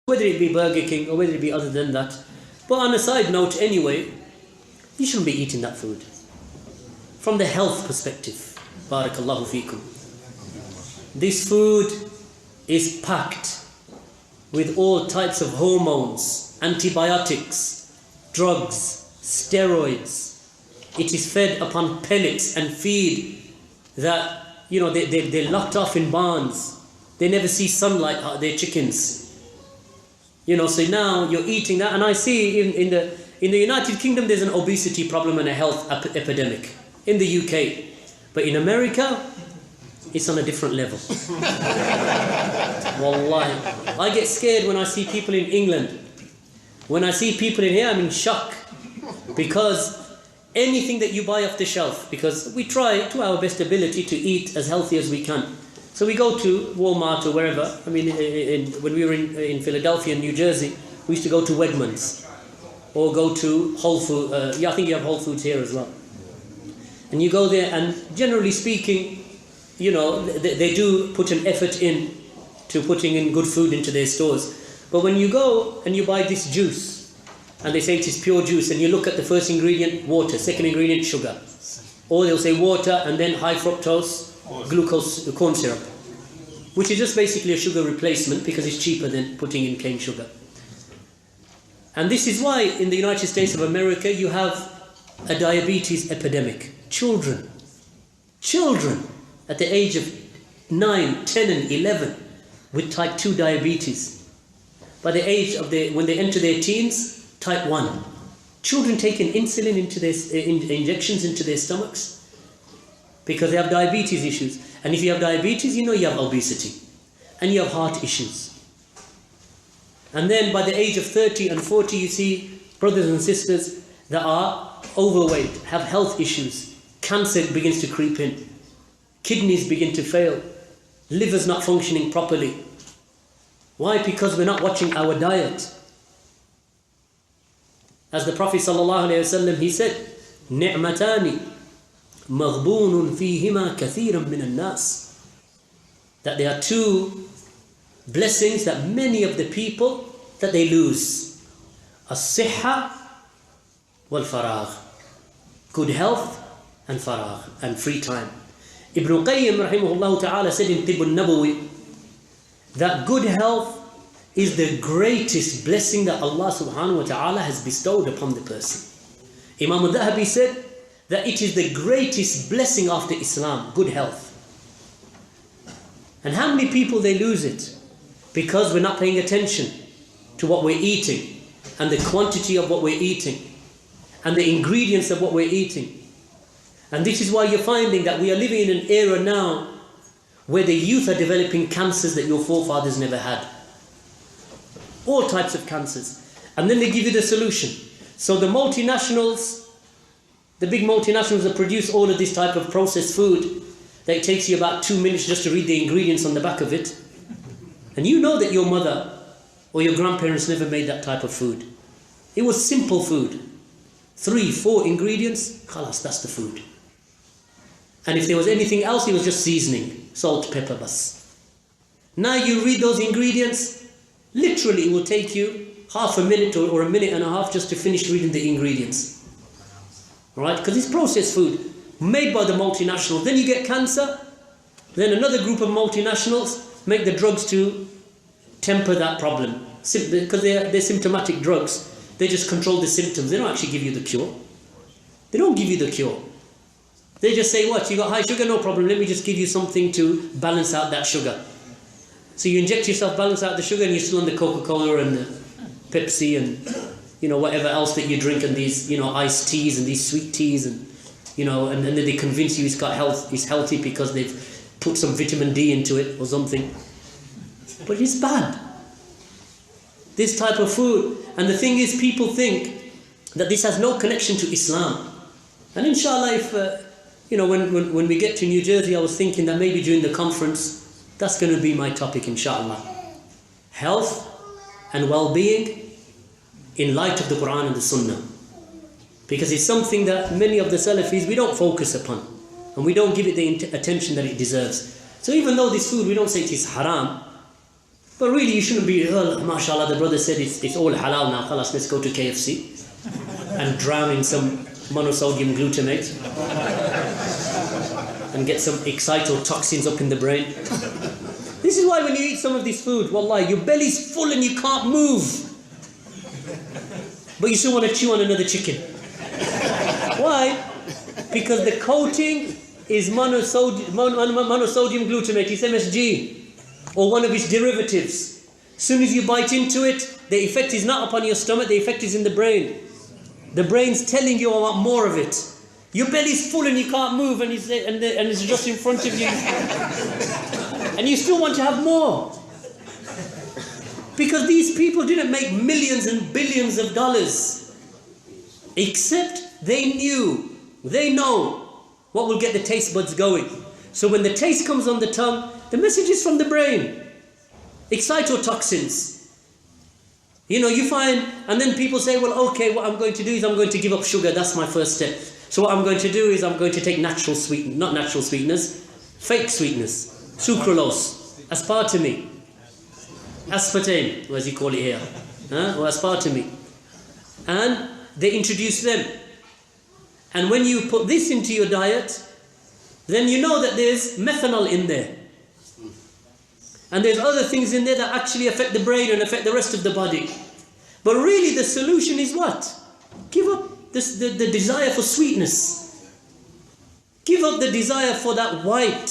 whether it be Burger King or whether it be other than that. But on a side note anyway, you shouldn't be eating that food. From the health perspective, barakallahu feekum, this food is packed with all types of hormones, antibiotics, drugs, steroids. It is fed upon pellets and feed that, you know, they're locked off in barns. They never see sunlight, their chickens. You know, so now you're eating that. And I see in the United Kingdom there's an obesity problem and a health epidemic. In the UK. But in America, it's on a different level. Wallahi. I get scared when I see people in England. When I see people in here, I'm in shock. Because anything that you buy off the shelf, because we try to our best ability to eat as healthy as we can. So we go to Walmart or wherever. I mean, when we were in Philadelphia and New Jersey, we used to go to Wegmans. Or go to Whole Foods. Yeah, I think you have Whole Foods here as well. And you go there, and generally speaking, you know, they do put an effort in to putting in good food into their stores. But when you go and you buy this juice, and they say it is pure juice, and you look at the first ingredient, water, second ingredient, sugar. Or they'll say water and then high fructose glucose corn syrup, which is just basically a sugar replacement because it's cheaper than putting in cane sugar. And this is why in the United States of America you have a diabetes epidemic. Children at the age of 9, 10 and 11 with type 2 diabetes. By the age of when they enter their teens, type 1. Children taking insulin into their injections into their stomachs because they have diabetes issues. And if you have diabetes, you know you have obesity and you have heart issues. And then by the age of 30 and 40, you see brothers and sisters that are overweight, have health issues. Cancer begins to creep in. Kidneys begin to fail. Liver's not functioning properly. Why? Because we're not watching our diet. As the Prophet ﷺ, he said, "Ni'matani maghbunun fihima kathiran min an-nas." That there are two blessings that many of the people that they lose. As-sihha wal-faragh. Good health and faragh, and free time. Ibn Qayyim rahimahullah ta'ala said in Tibb al-Nabawi that good health is the greatest blessing that Allah subhanahu wa ta'ala has bestowed upon the person. Imām al-Dhahabi said that it is the greatest blessing after Islam, good health. And how many people they lose it? Because we're not paying attention to what we're eating and the quantity of what we're eating and the ingredients of what we're eating. And this is why you're finding that we are living in an era now where the youth are developing cancers that your forefathers never had. All types of cancers. And then they give you the solution. So the multinationals, the big multinationals that produce all of this type of processed food, that it takes you about 2 minutes just to read the ingredients on the back of it. And you know that your mother or your grandparents never made that type of food. It was simple food. 3, 4 ingredients, khalas, that's the food. And if there was anything else, it was just seasoning, salt, pepper, bas. Now you read those ingredients, literally it will take you half a minute or a minute and a half just to finish reading the ingredients. Alright, because it's processed food, made by the multinationals. Then you get cancer, then another group of multinationals make the drugs to temper that problem. Because they're symptomatic drugs. They just control the symptoms. They don't actually give you the cure. They don't give you the cure. They just say, what, you got high sugar? No problem. Let me just give you something to balance out that sugar. So you inject yourself, balance out the sugar, and you're still on the Coca-Cola and the Pepsi and, you know, whatever else that you drink, and these, you know, iced teas and these sweet teas, and, you know, and then they convince you it's healthy because they've put some vitamin D into it or something. But it's bad. This type of food. And the thing is, people think that this has no connection to Islam. And inshallah, if, you know, when we get to New Jersey, I was thinking that maybe during the conference, that's going to be my topic, inshallah. Health and well-being in light of the Quran and the Sunnah. Because it's something that many of the Salafis, we don't focus upon. And we don't give it the attention that it deserves. So even though this food, we don't say it is haram, But really you shouldn't be, oh, mashallah, the brother said it's all halal now, khalas, let's go to KFC and drown in some monosodium glutamate and get some excitotoxins up in the brain. This is why when you eat some of this food, wallahi, your belly's full and you can't move. But you still want to chew on another chicken. Why? Because the coating is monosodium glutamate, it's MSG, or one of its derivatives. As soon as you bite into it, the effect is not upon your stomach, the effect is in the brain. The brain's telling you I want more of it. Your belly's full and you can't move, and it's just in front of you. And you still want to have more. Because these people didn't make millions and billions of dollars. Except they know what will get the taste buds going. So when the taste comes on the tongue, the message is from the brain. Excitotoxins. You know, you find, and then people say, well, okay, what I'm going to do is I'm going to give up sugar. That's my first step. So what I'm going to do is I'm going to take natural sweeteners, not natural sweeteners, fake sweeteners, sucralose, aspartame, aspartame, as you call it here, or aspartame. And they introduce them. And when you put this into your diet, then you know that there's methanol in there. And there's other things in there that actually affect the brain and affect the rest of the body. But really the solution is what? Give up the desire for sweetness. Give up the desire for that white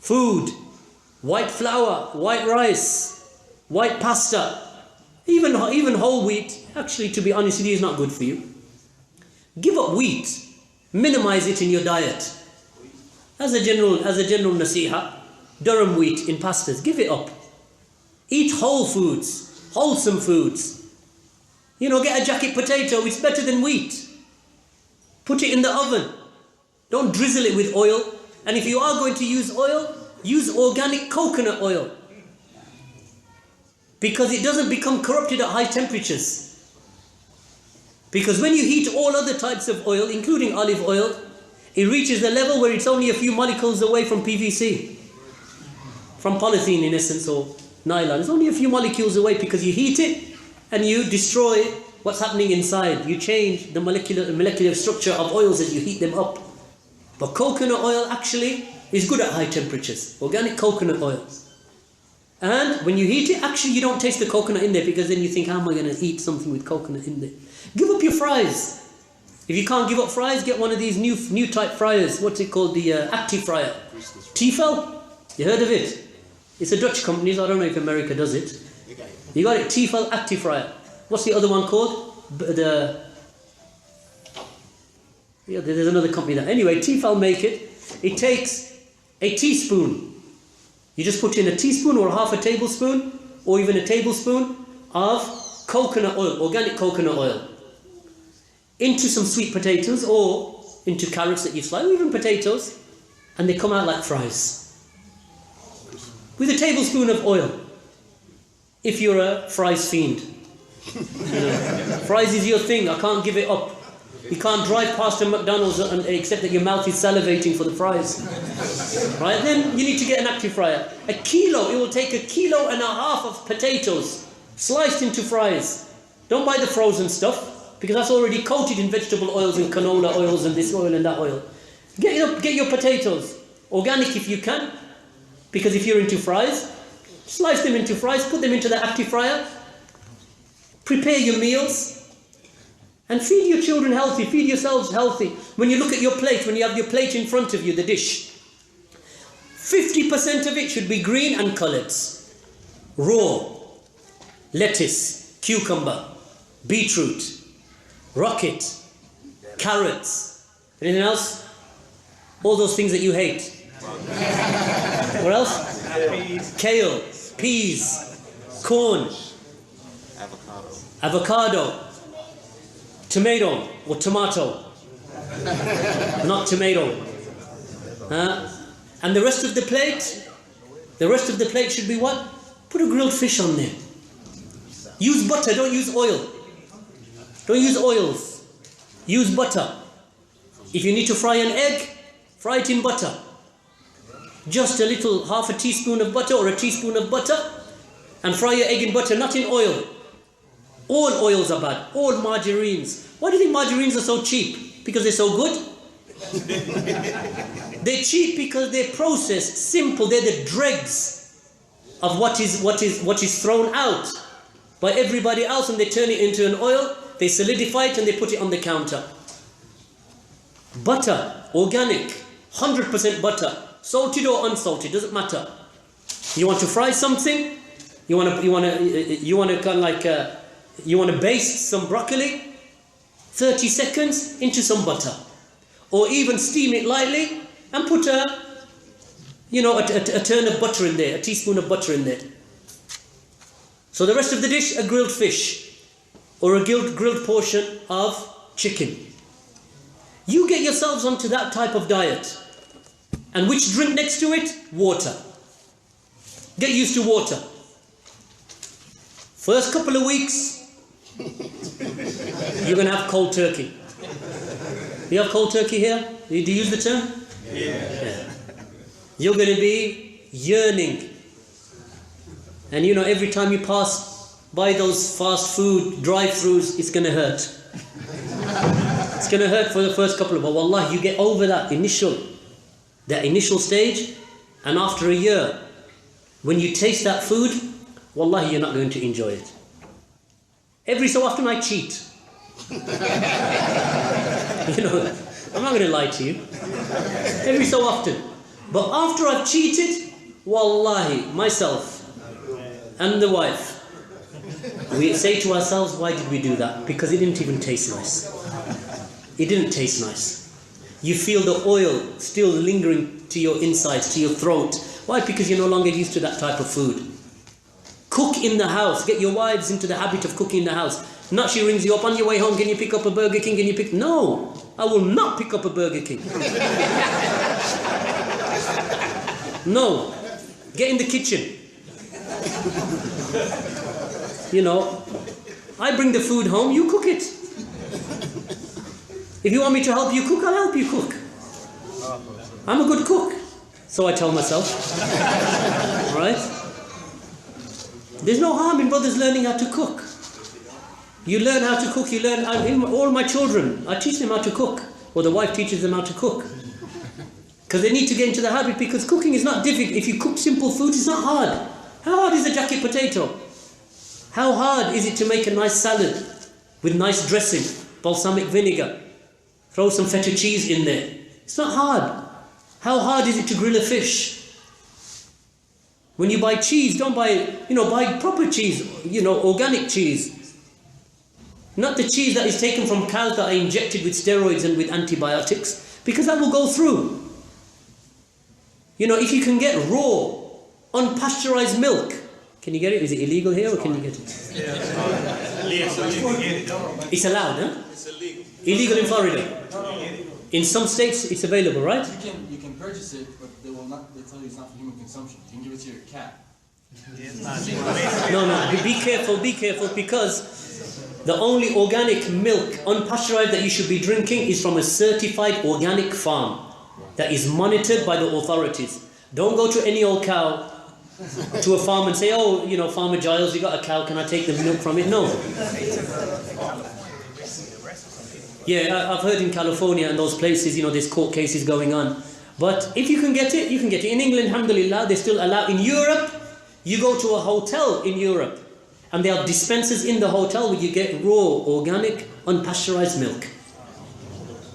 food, white flour, white rice, white pasta, even whole wheat. Actually, to be honest with you, is not good for you. Give up wheat. Minimize it in your diet. As a general nasiha, durum wheat in pastas, give it up. Eat whole foods, wholesome foods. You know, get a jacket potato, it's better than wheat. Put it in the oven. Don't drizzle it with oil. And if you are going to use oil, use organic coconut oil. Because it doesn't become corrupted at high temperatures. Because when you heat all other types of oil, including olive oil, it reaches a level where it's only a few molecules away from PVC. From polythene in essence, or nylon. It's only a few molecules away because you heat it and you destroy what's happening inside. You change the molecular structure of oils as you heat them up. But coconut oil actually is good at high temperatures. Organic coconut oil. And when you heat it, actually you don't taste the coconut in there, because then you think, how am I going to eat something with coconut in there? Give up your fries. If you can't give up fries, get one of these new type fryers. What's it called? The active fryer. Tefal? You heard of it? It's a Dutch company, so I don't know if America does it. You got it, Tefal active fryer. What's the other one called? There's another company that. Anyway, Tefal make it. It takes a teaspoon. You just put in a teaspoon or half a tablespoon, or even a tablespoon of coconut oil, organic coconut oil, into some sweet potatoes or into carrots that you slice, or even potatoes, and they come out like fries. With a tablespoon of oil, if you're a fries fiend. You know, fries is your thing, I can't give it up. You can't drive past a McDonald's except that your mouth is salivating for the fries. Right, then you need to get an active fryer. It will take 1.5 kilos of potatoes, sliced into fries. Don't buy the frozen stuff, because that's already coated in vegetable oils and canola oils and this oil and that oil. Get your potatoes, organic if you can. Because if you're into fries, slice them into fries, put them into the active fryer, prepare your meals, and feed your children healthy, feed yourselves healthy. When you look at your plate, when you have your plate in front of you, the dish, 50% of it should be green and coloured. Raw, lettuce, cucumber, beetroot, rocket, carrots. Anything else? All those things that you hate. What else? Kale, peas, corn, avocado, tomato or tomato, not tomato. And the rest of the plate should be what? Put a grilled fish on there. Use butter, don't use oil. Don't use oils. Use butter. If you need to fry an egg, fry it in butter. Just a little, half a teaspoon of butter or a teaspoon of butter. and fry your egg in butter, not in oil. All oils are bad, all margarines. Why do you think margarines are so cheap? Because they're so good? They're cheap because they're processed, simple, they're the dregs of what is thrown out by everybody else, and they turn it into an oil, they solidify it and they put it on the counter. Butter, organic, 100% butter, salted or unsalted, doesn't matter. You want to fry something, you want to baste some broccoli, 30 seconds into some butter, or even steam it lightly and put a turn of butter in there, a teaspoon of butter in there. So the rest of the dish, a grilled fish or a grilled portion of chicken. You get yourselves onto that type of diet. And which drink next to it? Water. Get used to water. First couple of weeks, you're going to have cold turkey. You have cold turkey here? Do you use the term? Yeah. You're going to be yearning. And you know, every time you pass by those fast food drive-thrus, it's going to hurt. It's going to hurt for the first couple of, but wallah, you get over that initial stage, and after a year, when you taste that food, wallahi, you're not going to enjoy it. Every so often I cheat. You know, I'm not going to lie to you. Every so often. But after I've cheated, wallahi, myself and the wife, we say to ourselves, why did we do that? Because it didn't even taste nice. It didn't taste nice. You feel the oil still lingering to your insides, to your throat. Why? Because you're no longer used to that type of food. Cook in the house. Get your wives into the habit of cooking in the house. Not she rings you up on your way home, can you pick up a Burger King? Can you pick? No, I will not pick up a Burger King. No, get in the kitchen. You know, I bring the food home, you cook it. If you want me to help you cook, I'll help you cook. I'm a good cook, so I tell myself. Right? There's no harm in brothers learning how to cook. You learn how to cook, you learn, all my children, I teach them how to cook, or the wife teaches them how to cook. Because they need to get into the habit, because cooking is not difficult. If you cook simple food, it's not hard. How hard is a jacket potato? How hard is it to make a nice salad with nice dressing, balsamic vinegar? Throw some feta cheese in there. It's not hard. How hard is it to grill a fish? When you buy cheese, don't buy, buy proper cheese, organic cheese. Not the cheese that is taken from cows that are injected with steroids and with antibiotics, because that will go through. If you can get raw, unpasteurized milk, can you get it? Is it illegal here or can you get it? It's allowed, huh? It's illegal. Illegal in Florida. In some states it's available, right? You can purchase it, but they tell you it's not for human consumption. You can give it to your cat. No, be careful, because the only organic milk, unpasteurized, that you should be drinking is from a certified organic farm that is monitored by the authorities. Don't go to any old cow, to a farm and say, oh, Farmer Giles, you got a cow, can I take the milk from it? No. Yeah, I've heard in California and those places, there's court cases going on. But if you can get it, you can get it. In England, alhamdulillah, they still allow. In Europe, you go to a hotel in Europe, and there are dispensers in the hotel where you get raw, organic, unpasteurized milk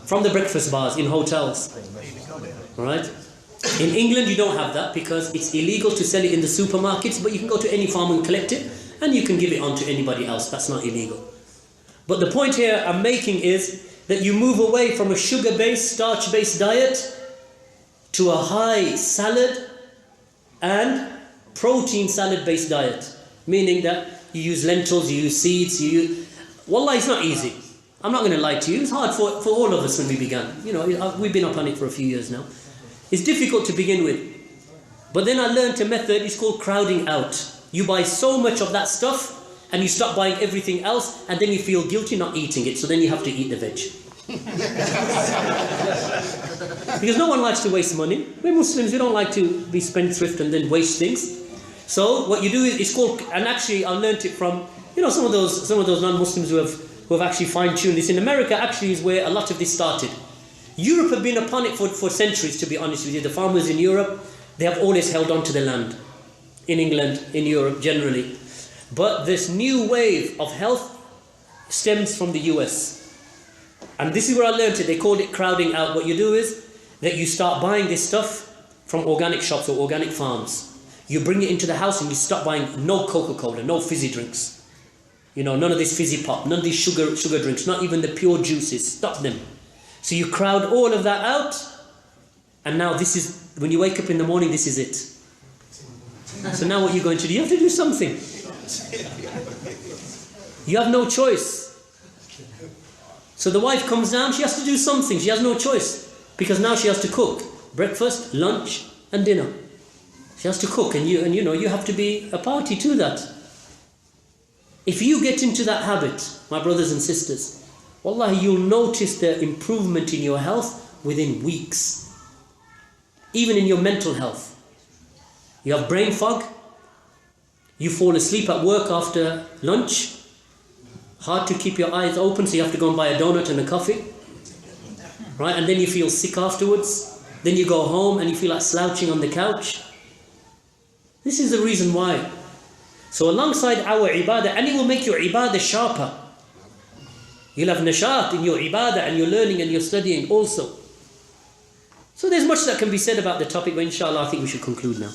from the breakfast bars in hotels. Right? In England, you don't have that because it's illegal to sell it in the supermarkets, but you can go to any farm and collect it, and you can give it on to anybody else. That's not illegal. But the point here I'm making is that you move away from a sugar-based, starch-based diet to a high salad and protein salad-based diet, meaning that you use lentils, you use seeds, Wallah, it's not easy. I'm not going to lie to you. It's hard for all of us when we began. We've been up on it for a few years now. It's difficult to begin with. But then I learned a method, it's called crowding out. You buy so much of that stuff and you stop buying everything else, and then you feel guilty not eating it, so then you have to eat the veg. Because no one likes to waste money. We're Muslims, we don't like to be spendthrift and then waste things. So what you do is, it's called, and actually I learnt it from, some of those non-Muslims who have actually fine-tuned this. In America actually is where a lot of this started. Europe have been upon it for centuries, to be honest with you. The farmers in Europe, they have always held on to the land. In England, in Europe generally. But this new wave of health stems from the US. And this is where I learned it. They called it crowding out. What you do is that you start buying this stuff from organic shops or organic farms. You bring it into the house and you start buying no Coca-Cola, no fizzy drinks. None of this fizzy pop, none of these sugar drinks, not even the pure juices. Stop them. So you crowd all of that out. And now this is, when you wake up in the morning, this is it. So now what are you going to do? You have to do something. You have no choice. So the wife comes down, she has to do something. She has no choice. Because now she has to cook breakfast, lunch and dinner. She has to cook, and you have to be a party to that. If you get into that habit, my brothers and sisters, wallahi, you'll notice the improvement in your health within weeks. Even in your mental health. You have brain fog. You fall asleep at work after lunch. Hard to keep your eyes open, so you have to go and buy a donut and a coffee. Right? And then you feel sick afterwards. Then you go home and you feel like slouching on the couch. This is the reason why. So alongside our ibadah, and it will make your ibadah sharper. You'll have nashat in your ibadah, and you're learning and you're studying also. So there's much that can be said about the topic, but inshallah I think we should conclude now.